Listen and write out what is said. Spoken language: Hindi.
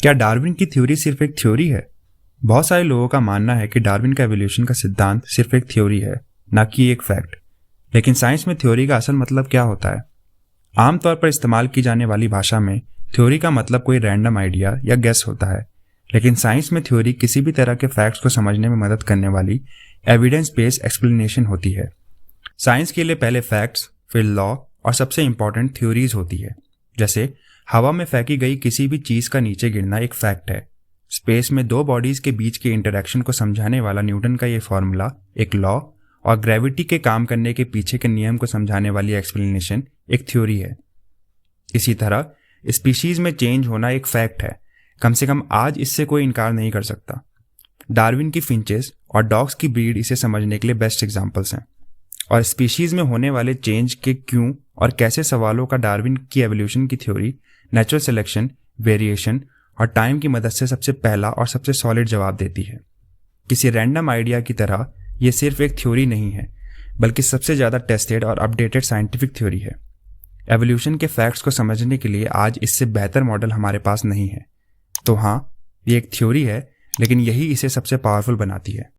क्या डार्विन की थ्योरी सिर्फ एक थ्योरी है? बहुत सारे लोगों का मानना है कि डार्विन का एवोल्यूशन का सिद्धांत सिर्फ एक थ्योरी है, ना कि एक फैक्ट। लेकिन साइंस में थ्योरी का असल मतलब क्या होता है? आमतौर पर इस्तेमाल की जाने वाली भाषा में थ्योरी का मतलब कोई रैंडम आइडिया या गेस होता है, लेकिन साइंस में थ्योरी किसी भी तरह के फैक्ट्स को समझने में मदद करने वाली एविडेंस बेस्ड एक्सप्लेनेशन होती है। साइंस के लिए पहले फैक्ट्स, फिर लॉ और सबसे इंपॉर्टेंट थ्योरीज होती है। जैसे हवा में फेंकी गई किसी भी चीज का नीचे गिरना एक फैक्ट है। स्पेस में दो बॉडीज के बीच के इंटरेक्शन को समझाने वाला न्यूटन का ये फॉर्मूला एक लॉ, और ग्रेविटी के काम करने के पीछे के नियम को समझाने वाली एक्सप्लेनेशन एक थ्योरी है। इसी तरह स्पीशीज में चेंज होना एक फैक्ट है। कम से कम आज इससे कोई इनकार नहीं कर सकता। डार्विन की फिंचेस और डॉग्स की ब्रीड इसे समझने के लिए बेस्ट एग्जाम्पल्स हैं। और स्पीशीज में होने वाले चेंज के क्यों और कैसे सवालों का डार्विन की एवोल्यूशन की थ्योरी, नेचुरल सिलेक्शन, वेरिएशन और टाइम की मदद से सबसे पहला और सबसे सॉलिड जवाब देती है। किसी रैंडम आइडिया की तरह ये सिर्फ एक थ्योरी नहीं है, बल्कि सबसे ज़्यादा टेस्टेड और अपडेटेड साइंटिफिक थ्योरी है। एवोल्यूशन के फैक्ट्स को समझने के लिए आज इससे बेहतर मॉडल हमारे पास नहीं है। तो हाँ, ये एक थ्योरी है, लेकिन यही इसे सबसे पावरफुल बनाती है।